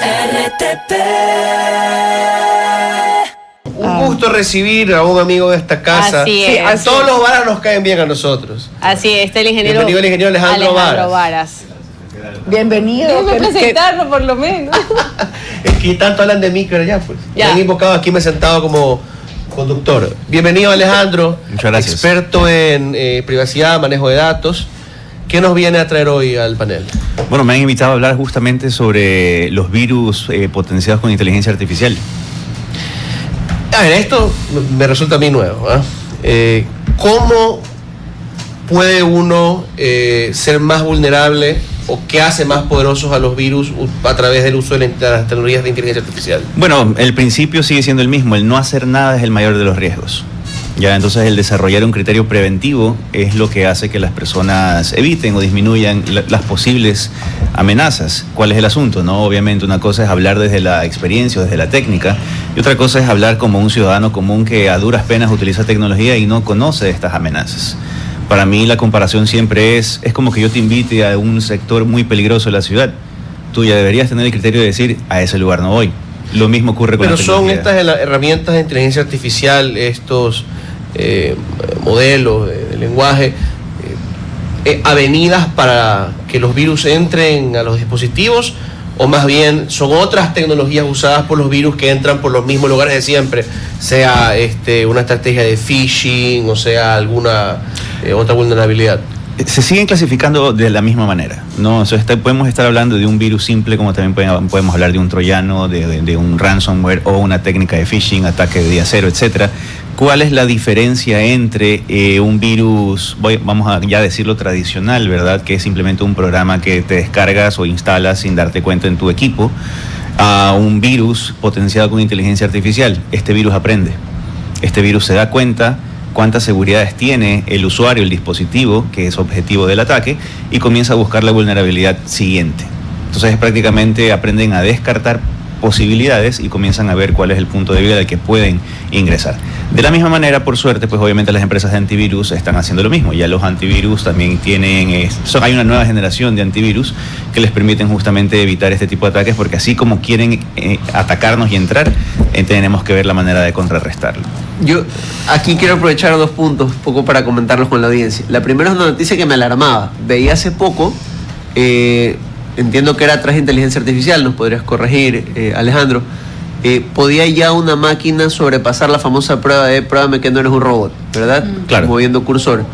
RTP. Un gusto recibir a un amigo de esta casa. Así es. A todos los varas nos caen bien a nosotros. Así es, está el ingeniero. Bienvenido el ingeniero Alejandro Varas. Bienvenido. Déjame presentarlo por lo menos. Es que tanto hablan de mí que ya pues. Ya. Me han invocado aquí, me he sentado como conductor. Bienvenido Alejandro. Muchas gracias. Experto en privacidad, manejo de datos. ¿Qué nos viene a traer hoy al panel? Bueno, me han invitado a hablar justamente sobre los virus potenciados con inteligencia artificial. A ver, esto me resulta a mí nuevo. ¿Cómo puede uno ser más vulnerable o qué hace más poderosos a los virus a través del uso de las tecnologías de inteligencia artificial? Bueno, el principio sigue siendo el mismo, el no hacer nada es el mayor de los riesgos. Ya, entonces el desarrollar un criterio preventivo es lo que hace que las personas eviten o disminuyan las posibles amenazas. ¿Cuál es el asunto? No, obviamente una cosa es hablar desde la experiencia o desde la técnica y otra cosa es hablar como un ciudadano común que a duras penas utiliza tecnología y no conoce estas amenazas. Para mí la comparación siempre es como que yo te invite a un sector muy peligroso de la ciudad. Tú ya deberías tener el criterio de decir, a ese lugar no voy. Lo mismo ocurre con la tecnología. Pero son estas herramientas de inteligencia artificial, estos modelos de lenguaje, avenidas para que los virus entren a los dispositivos, o más bien son otras tecnologías usadas por los virus que entran por los mismos lugares de siempre, sea una estrategia de phishing o sea alguna otra vulnerabilidad. Se siguen clasificando de la misma manera, ¿no? O sea, podemos estar hablando de un virus simple, como también podemos hablar de un troyano, de un ransomware o una técnica de phishing, ataque de día cero, etcétera. ¿Cuál es la diferencia entre un virus, vamos a ya decirlo tradicional, ¿verdad? Que es simplemente un programa que te descargas o instalas sin darte cuenta en tu equipo, a un virus potenciado con inteligencia artificial? Este virus aprende. Este virus se da cuenta cuántas seguridades tiene el usuario, el dispositivo, que es objetivo del ataque, y comienza a buscar la vulnerabilidad siguiente. Entonces prácticamente aprenden a descartar posibilidades y comienzan a ver cuál es el punto de vista al que pueden ingresar. De la misma manera, por suerte, pues obviamente las empresas de antivirus están haciendo lo mismo. Ya los antivirus también tienen, hay una nueva generación de antivirus que les permiten justamente evitar este tipo de ataques, porque así como quieren atacarnos y entrar, tenemos que ver la manera de contrarrestarlo. Yo aquí quiero aprovechar 2 puntos, poco para comentarlos con la audiencia. La primera es una noticia que me alarmaba. Veía hace poco, entiendo que era a través de inteligencia artificial, nos podrías corregir, Alejandro, podía ya una máquina sobrepasar la famosa prueba de pruébame que no eres un robot, ¿verdad? Claro. Moviendo cursor.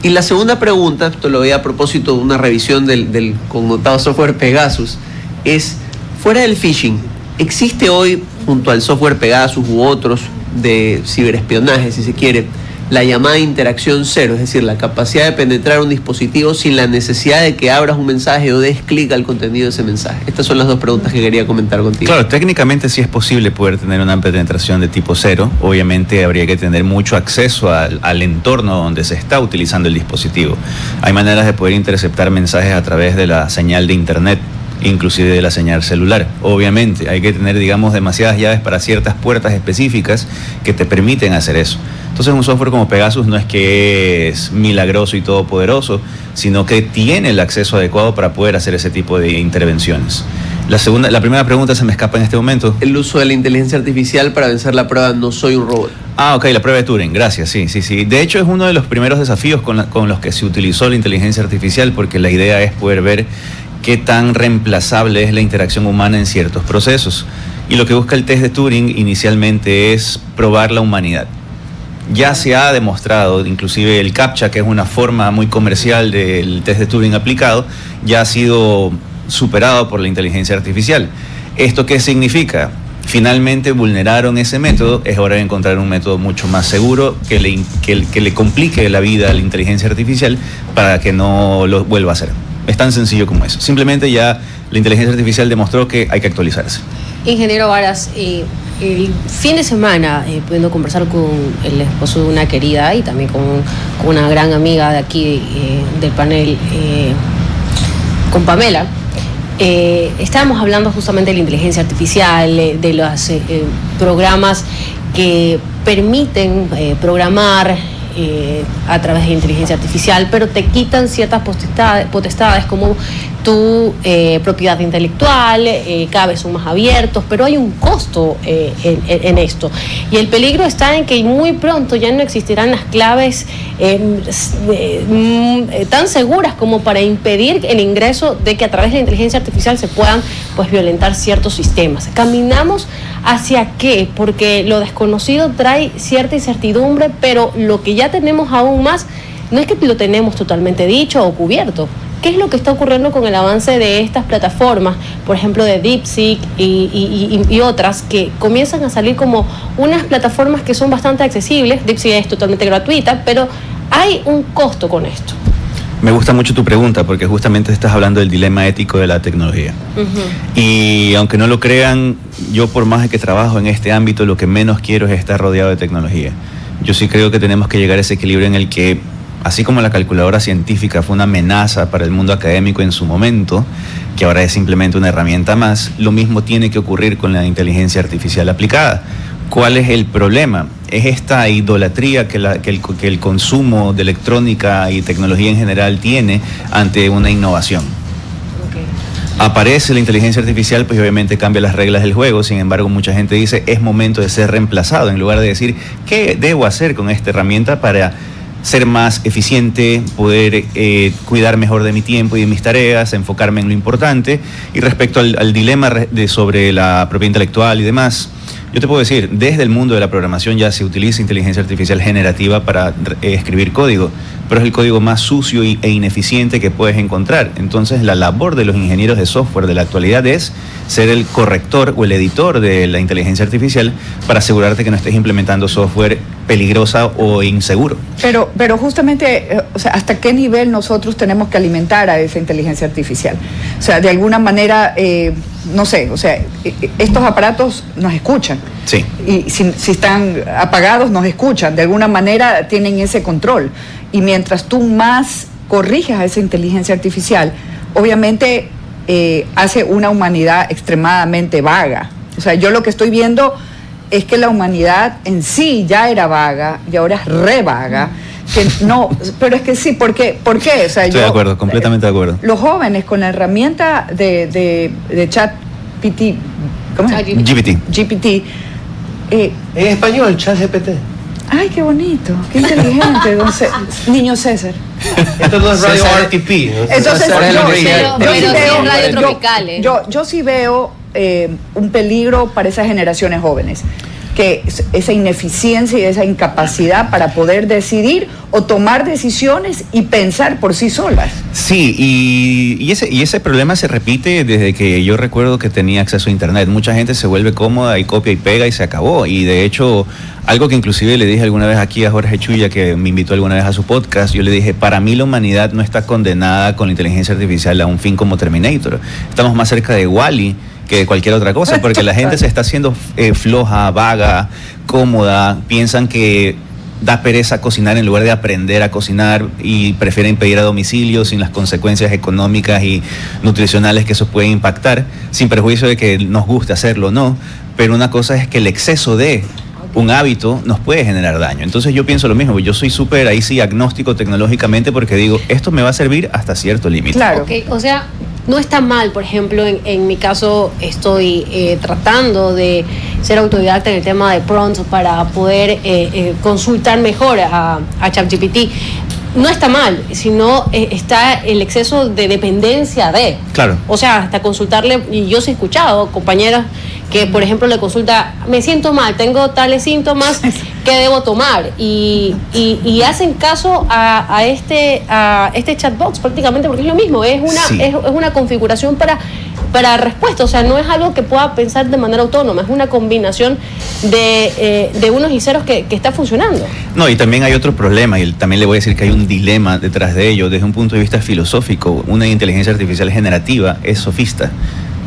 Y la segunda pregunta, esto lo veía a propósito de una revisión del connotado software Pegasus, es, fuera del phishing, ¿existe hoy, junto al software Pegasus u otros de ciberespionaje, si se quiere, la llamada interacción cero, es decir, la capacidad de penetrar un dispositivo sin la necesidad de que abras un mensaje o des clic al contenido de ese mensaje? Estas son las 2 preguntas que quería comentar contigo. Claro, técnicamente sí es posible poder tener una penetración de tipo cero. Obviamente habría que tener mucho acceso al entorno donde se está utilizando el dispositivo. Hay maneras de poder interceptar mensajes a través de la señal de internet, inclusive de la señal celular. Obviamente hay que tener, digamos, demasiadas llaves para ciertas puertas específicas que te permiten hacer eso. Entonces un software como Pegasus no es que es milagroso y todopoderoso, sino que tiene el acceso adecuado para poder hacer ese tipo de intervenciones. La primera pregunta se me escapa en este momento. El uso de la inteligencia artificial para vencer la prueba no soy un robot. Ok, la prueba de Turing, gracias, sí. De hecho es uno de los primeros desafíos con los que se utilizó la inteligencia artificial, porque la idea es poder ver qué tan reemplazable es la interacción humana en ciertos procesos. Y lo que busca el test de Turing inicialmente es probar la humanidad. Ya se ha demostrado, inclusive el CAPTCHA, que es una forma muy comercial del test de Turing aplicado, ya ha sido superado por la inteligencia artificial. ¿Esto qué significa? Finalmente vulneraron ese método, es hora de encontrar un método mucho más seguro que le complique la vida a la inteligencia artificial para que no lo vuelva a hacer. Es tan sencillo como eso. Simplemente ya la inteligencia artificial demostró que hay que actualizarse. Ingeniero Varas, el fin de semana, pudiendo conversar con el esposo de una querida y también con una gran amiga de aquí del panel, con Pamela, estábamos hablando justamente de la inteligencia artificial, de los programas que permiten programar a través de inteligencia artificial, pero te quitan ciertas potestades, como tu propiedad intelectual, cada vez son más abiertos, pero hay un costo en esto. Y el peligro está en que muy pronto ya no existirán las claves tan seguras como para impedir el ingreso de que a través de la inteligencia artificial se puedan pues violentar ciertos sistemas. ¿Caminamos hacia qué? Porque lo desconocido trae cierta incertidumbre, pero lo que ya tenemos aún más, no es que lo tenemos totalmente dicho o cubierto. ¿Qué es lo que está ocurriendo con el avance de estas plataformas, por ejemplo de DeepSeek y otras, que comienzan a salir como unas plataformas que son bastante accesibles? DeepSeek es totalmente gratuita, pero hay un costo con esto. Me gusta mucho tu pregunta porque justamente estás hablando del dilema ético de la tecnología. Uh-huh. Y aunque no lo crean, yo por más de que trabajo en este ámbito, lo que menos quiero es estar rodeado de tecnología. Yo sí creo que tenemos que llegar a ese equilibrio en el que, así como la calculadora científica fue una amenaza para el mundo académico en su momento, que ahora es simplemente una herramienta más, lo mismo tiene que ocurrir con la inteligencia artificial aplicada. ¿Cuál es el problema? Es esta idolatría que el consumo de electrónica y tecnología en general tiene ante una innovación. Okay. Aparece la inteligencia artificial, pues obviamente cambia las reglas del juego. Sin embargo, mucha gente dice, es momento de ser reemplazado, en lugar de decir, ¿qué debo hacer con esta herramienta para ser más eficiente, poder cuidar mejor de mi tiempo y de mis tareas, enfocarme en lo importante? Y respecto al dilema sobre la propiedad intelectual y demás, yo te puedo decir, desde el mundo de la programación ya se utiliza inteligencia artificial generativa para escribir código, pero es el código más sucio e ineficiente que puedes encontrar. Entonces, la labor de los ingenieros de software de la actualidad es ser el corrector o el editor de la inteligencia artificial para asegurarte que no estés implementando software peligrosa o inseguro. Pero justamente, o sea, ¿hasta qué nivel nosotros tenemos que alimentar a esa inteligencia artificial? O sea, de alguna manera, no sé, o sea, estos aparatos nos escuchan. Sí. Y si están apagados, nos escuchan. De alguna manera tienen ese control. Y mientras tú más corrijas a esa inteligencia artificial, obviamente hace una humanidad extremadamente vaga. O sea, yo lo que estoy viendo es que la humanidad en sí ya era vaga y ahora es re vaga. Que no, pero es que sí, ¿por qué? O sea, estoy de acuerdo, completamente de acuerdo. Los jóvenes con la herramienta de ChatGPT, ¿cómo es? GPT. En español, ChatGPT. Ay, qué bonito, qué inteligente, niño César. Esto no es radio RTP. Entonces, yo sí veo un peligro para esas generaciones jóvenes, que esa ineficiencia y esa incapacidad para poder decidir o tomar decisiones y pensar por sí solas. Sí, y ese problema se repite desde que yo recuerdo que tenía acceso a internet. Mucha gente se vuelve cómoda y copia y pega y se acabó. Y de hecho, algo que inclusive le dije alguna vez aquí a Jorge Chuya, que me invitó alguna vez a su podcast, yo le dije, para mí la humanidad no está condenada con la inteligencia artificial a un fin como Terminator. Estamos más cerca de Wall-E que de cualquier otra cosa, porque la gente se está haciendo floja, vaga, cómoda, piensan que da pereza cocinar en lugar de aprender a cocinar y prefieren pedir a domicilio sin las consecuencias económicas y nutricionales que eso puede impactar, sin perjuicio de que nos guste hacerlo o no, pero una cosa es que el exceso de un hábito nos puede generar daño. Entonces yo pienso lo mismo, yo soy súper ahí sí agnóstico tecnológicamente porque digo, esto me va a servir hasta cierto límite. Claro. Okay, o sea, no está mal, por ejemplo, en mi caso estoy tratando de ser autodidacta en el tema de prompts para poder consultar mejor a ChatGPT. No está mal, sino está el exceso de dependencia de. Claro. O sea, hasta consultarle, y yo sí he escuchado compañeras que, por ejemplo, le consulta, me siento mal, tengo tales síntomas, ¿qué debo tomar? Y hacen caso a este chatbox prácticamente, porque es lo mismo, es una configuración para respuesta, o sea, no es algo que pueda pensar de manera autónoma, es una combinación de unos y ceros que está funcionando. No, y también hay otro problema, y también le voy a decir que hay un dilema detrás de ello, desde un punto de vista filosófico. Una inteligencia artificial generativa es sofista.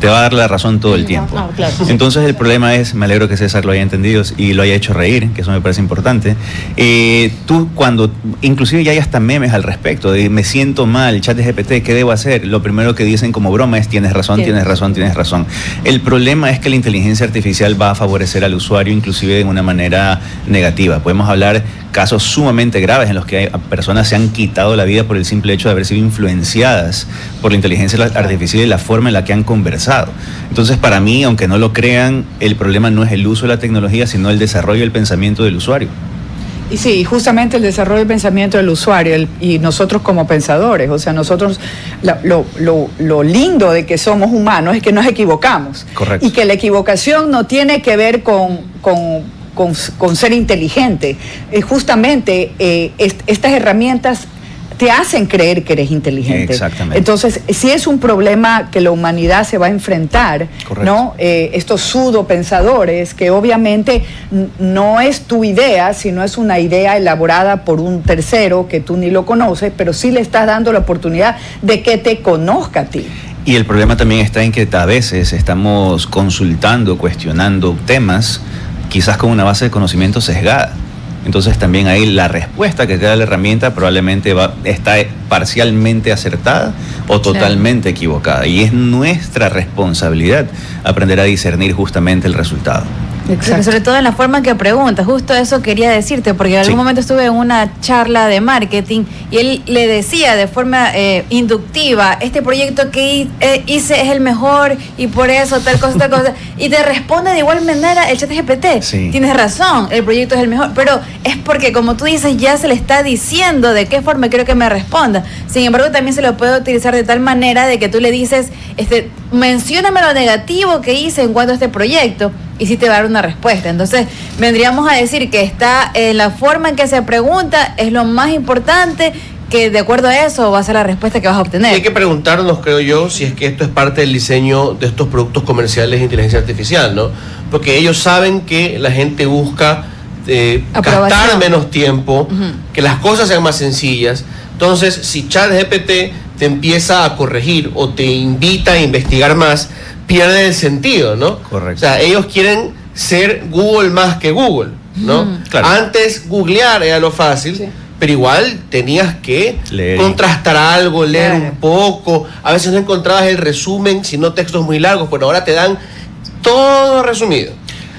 te va a dar la razón todo el tiempo. No, claro. Entonces el problema es, me alegro que César lo haya entendido y lo haya hecho reír, que eso me parece importante. Tú cuando, inclusive ya hay hasta memes al respecto, de me siento mal, ChatGPT, ¿qué debo hacer? Lo primero que dicen como broma es tienes razón, tienes razón, tienes razón. El problema es que la inteligencia artificial va a favorecer al usuario inclusive de una manera negativa. Podemos hablar casos sumamente graves en los que personas se han quitado la vida por el simple hecho de haber sido influenciadas por la inteligencia artificial y la forma en la que han conversado. Entonces, para mí, aunque no lo crean, el problema no es el uso de la tecnología, sino el desarrollo del pensamiento del usuario. Y sí, justamente el desarrollo del pensamiento del usuario y nosotros como pensadores, o sea, nosotros, lo lindo de que somos humanos es que nos equivocamos. Correcto. Y que la equivocación no tiene que ver con ser inteligente. Justamente estas herramientas te hacen creer que eres inteligente. Exactamente. Entonces, si es un problema que la humanidad se va a enfrentar, correcto, ¿no? Estos pseudopensadores, que obviamente no es tu idea, sino es una idea elaborada por un tercero que tú ni lo conoces, pero sí le estás dando la oportunidad de que te conozca a ti. Y el problema también está en que a veces estamos consultando, cuestionando temas, quizás con una base de conocimiento sesgada. Entonces también ahí la respuesta que te da la herramienta probablemente está parcialmente acertada o totalmente equivocada. Y es nuestra responsabilidad aprender a discernir justamente el resultado. Exacto. Sobre todo en la forma en que preguntas, justo eso quería decirte, porque en algún momento estuve en una charla de marketing y él le decía de forma inductiva, este proyecto que hice es el mejor y por eso tal cosa, y te responde de igual manera el ChatGPT. Sí. Tienes razón, el proyecto es el mejor, pero es porque, como tú dices, ya se le está diciendo de qué forma quiero que me responda. Sin embargo, también se lo puede utilizar de tal manera de que tú le dices, mencióname lo negativo que hice en cuanto a este proyecto, y sí te va a dar una respuesta. Entonces, vendríamos a decir que está en la forma en que se pregunta, es lo más importante, que de acuerdo a eso va a ser la respuesta que vas a obtener. Y hay que preguntarnos, creo yo, si es que esto es parte del diseño de estos productos comerciales de inteligencia artificial, ¿no? Porque ellos saben que la gente busca gastar menos tiempo, que las cosas sean más sencillas. Entonces, si ChatGPT te empieza a corregir o te invita a investigar más, pierde el sentido, ¿no? Correcto. O sea, ellos quieren ser Google más que Google, ¿no? Claro. Antes googlear era lo fácil, sí, pero igual tenías que contrastar algo, leer un poco, a veces no encontrabas el resumen, sino textos muy largos, pero ahora te dan todo resumido.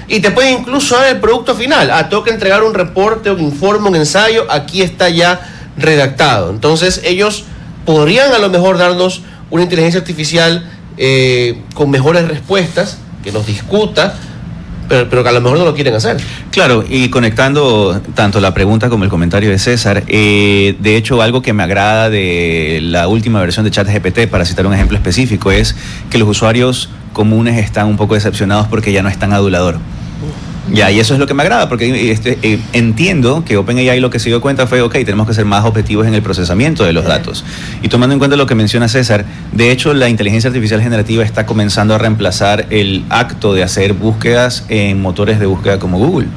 Y te pueden incluso dar el producto final. Tengo que entregar un reporte, un informe, un ensayo, aquí está ya redactado. Entonces ellos podrían a lo mejor darnos una inteligencia artificial con mejores respuestas, que nos discuta, pero que a lo mejor no lo quieren hacer. Claro, y conectando tanto la pregunta como el comentario de César, de hecho algo que me agrada de la última versión de ChatGPT, para citar un ejemplo específico, es que los usuarios comunes están un poco decepcionados porque ya no es tan adulador. Ya, y eso es lo que me agrada, porque entiendo que OpenAI lo que se dio cuenta fue, tenemos que ser más objetivos en el procesamiento de los datos. Y tomando en cuenta lo que menciona César, de hecho la inteligencia artificial generativa está comenzando a reemplazar el acto de hacer búsquedas en motores de búsqueda como Google.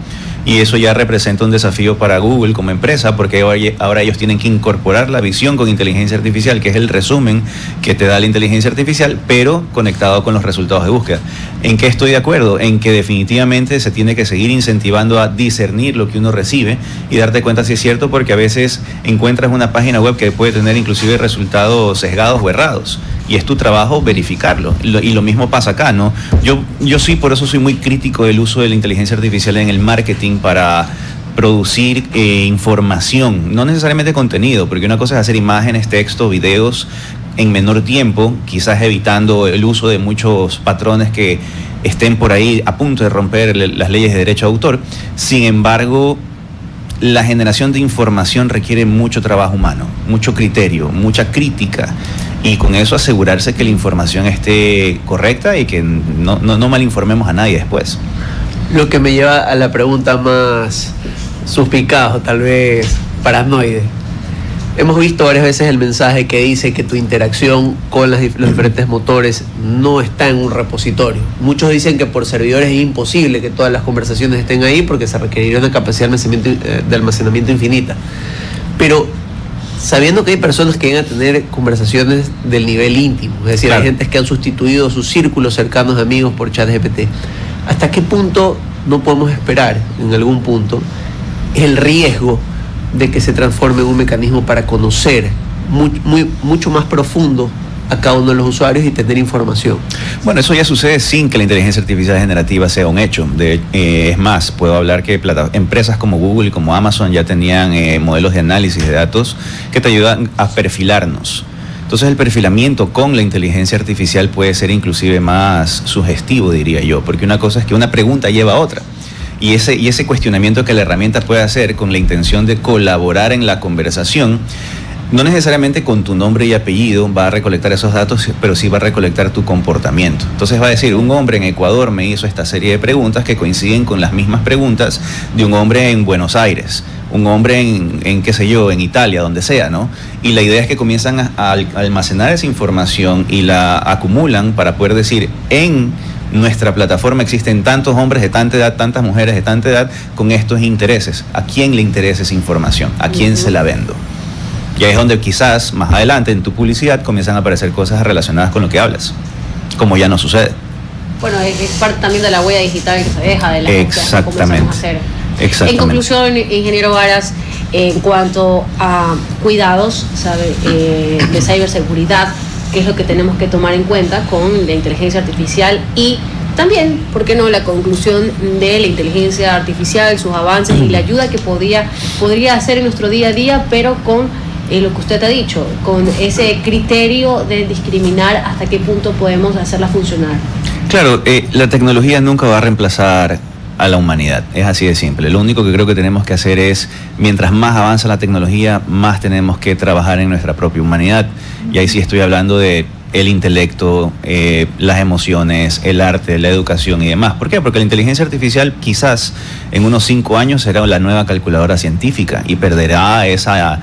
Y eso ya representa un desafío para Google como empresa, porque ahora ellos tienen que incorporar la visión con inteligencia artificial, que es el resumen que te da la inteligencia artificial, pero conectado con los resultados de búsqueda. ¿En qué estoy de acuerdo? En que definitivamente se tiene que seguir incentivando a discernir lo que uno recibe y darte cuenta si es cierto, porque a veces encuentras una página web que puede tener inclusive resultados sesgados o errados. Y es tu trabajo verificarlo. Y lo mismo pasa acá, ¿no? Yo sí, por eso soy muy crítico del uso de la inteligencia artificial en el marketing para producir información, no necesariamente contenido, porque una cosa es hacer imágenes, texto, videos en menor tiempo, quizás evitando el uso de muchos patrones que estén por ahí a punto de romper las leyes de derecho de autor. Sin embargo, la generación de información requiere mucho trabajo humano, mucho criterio, mucha crítica, y con eso asegurarse que la información esté correcta y que no malinformemos a nadie después. Lo que me lleva a la pregunta más suspicaz o tal vez paranoide. Hemos visto varias veces el mensaje que dice que tu interacción con los diferentes motores no está en un repositorio. Muchos dicen que por servidores es imposible que todas las conversaciones estén ahí porque se requeriría una capacidad de almacenamiento infinita. Pero sabiendo que hay personas que van a tener conversaciones del nivel íntimo, es decir, Claro. hay gentes que han sustituido sus círculos cercanos de amigos por ChatGPT. ¿Hasta qué punto no podemos esperar, en algún punto, el riesgo de que se transforme en un mecanismo para conocer mucho más profundo a cada uno de los usuarios y tener información? Bueno, eso ya sucede sin que la inteligencia artificial generativa sea un hecho. Es más, puedo hablar que empresas como Google y como Amazon ya tenían modelos de análisis de datos que te ayudan a perfilarnos. Entonces el perfilamiento con la inteligencia artificial puede ser inclusive más sugestivo, diría yo, porque una cosa es que una pregunta lleva a otra. Y ese cuestionamiento que la herramienta puede hacer con la intención de colaborar en la conversación, no necesariamente con tu nombre y apellido va a recolectar esos datos, pero sí va a recolectar tu comportamiento. Entonces va a decir, un hombre en Ecuador me hizo esta serie de preguntas que coinciden con las mismas preguntas de un hombre en Buenos Aires, un hombre en qué sé yo, en Italia, donde sea, ¿no? Y la idea es que comienzan a almacenar esa información y la acumulan para poder decir, en nuestra plataforma existen tantos hombres de tanta edad, tantas mujeres de tanta edad con estos intereses. ¿A quién le interesa esa información? ¿A quién se la vendo? Y ahí es donde quizás más adelante en tu publicidad comienzan a aparecer cosas relacionadas con lo que hablas, como ya no sucede. Bueno, es parte también de la huella digital que se deja, de la Exactamente. Exactamente. En conclusión, ingeniero Varas, en cuanto a cuidados, ¿sabe? De ciberseguridad, ¿qué es lo que tenemos que tomar en cuenta con la inteligencia artificial? Y también, ¿por qué no?, la conclusión de la inteligencia artificial, sus avances y la ayuda que podría hacer en nuestro día a día, pero con lo que usted ha dicho, con ese criterio de discriminar hasta qué punto podemos hacerla funcionar. Claro, la tecnología nunca va a reemplazar a la humanidad, es así de simple. Lo único que creo que tenemos que hacer es, mientras más avanza la tecnología, más tenemos que trabajar en nuestra propia humanidad. Y ahí sí estoy hablando de el intelecto, las emociones, el arte, la educación y demás. ¿Por qué? Porque la inteligencia artificial quizás en unos 5 años será la nueva calculadora científica y perderá esa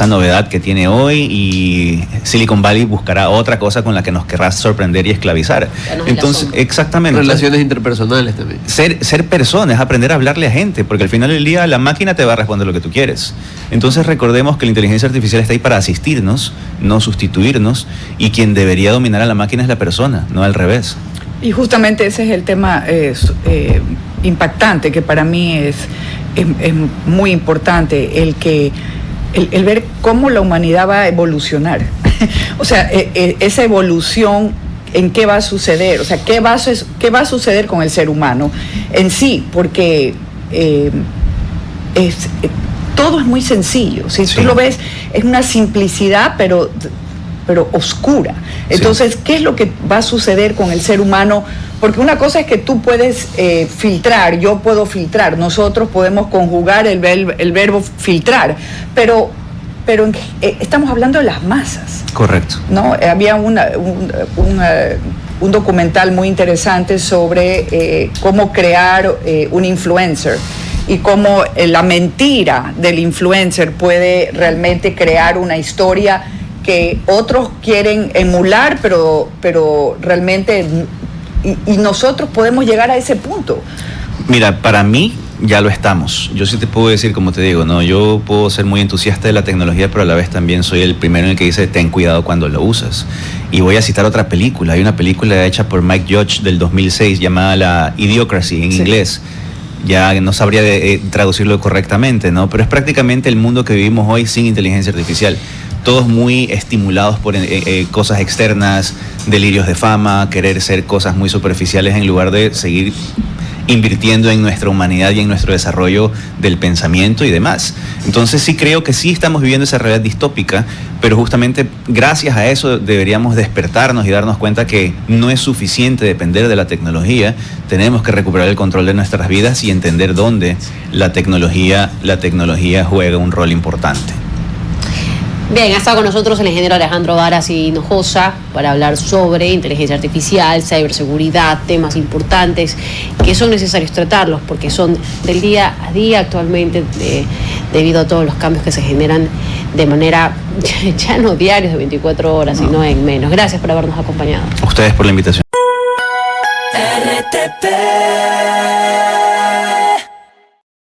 novedad que tiene hoy, y Silicon Valley buscará otra cosa con la que nos querrá sorprender y esclavizar. Entonces, exactamente. Relaciones interpersonales también. Ser personas, aprender a hablarle a gente, porque al final del día la máquina te va a responder lo que tú quieres. Entonces recordemos que la inteligencia artificial está ahí para asistirnos, no sustituirnos, y quien debería dominar a la máquina es la persona, no al revés. Y justamente ese es el tema impactante, que para mí es muy importante, el ver cómo la humanidad va a evolucionar. O sea, esa evolución, ¿en qué va a suceder? O sea, ¿qué va a suceder con el ser humano en sí? Porque todo es muy sencillo. Si tú lo ves, es una simplicidad, pero oscura. Entonces, ¿qué es lo que va a suceder con el ser humano? Porque una cosa es que tú puedes filtrar, yo puedo filtrar, nosotros podemos conjugar el verbo filtrar, pero estamos hablando de las masas. Correcto. ¿No? Había un documental muy interesante sobre cómo crear un influencer y cómo la mentira del influencer puede realmente crear una historia que otros quieren emular, pero realmente, y nosotros podemos llegar a ese punto. Mira, para mí ya lo estamos. Yo sí te puedo decir, como te digo, no, yo puedo ser muy entusiasta de la tecnología, pero a la vez también soy el primero en el que dice ten cuidado cuando lo usas. Y voy a citar otra película. Hay una película hecha por Mike Judge del 2006 llamada La Idiocracy en inglés. Ya no sabría traducirlo correctamente, ¿no? Pero es prácticamente el mundo que vivimos hoy sin inteligencia artificial. Todos muy estimulados por cosas externas, delirios de fama, querer ser cosas muy superficiales en lugar de seguir invirtiendo en nuestra humanidad y en nuestro desarrollo del pensamiento y demás. Entonces sí creo que sí estamos viviendo esa realidad distópica, pero justamente gracias a eso deberíamos despertarnos y darnos cuenta que no es suficiente depender de la tecnología, tenemos que recuperar el control de nuestras vidas y entender dónde la tecnología juega un rol importante. Bien, ha estado con nosotros el ingeniero Alejandro Varas Hinojosa para hablar sobre inteligencia artificial, ciberseguridad, temas importantes que son necesarios tratarlos porque son del día a día actualmente debido a todos los cambios que se generan de manera ya no diarios de 24 horas, sino en menos. Gracias por habernos acompañado. A ustedes por la invitación. RTP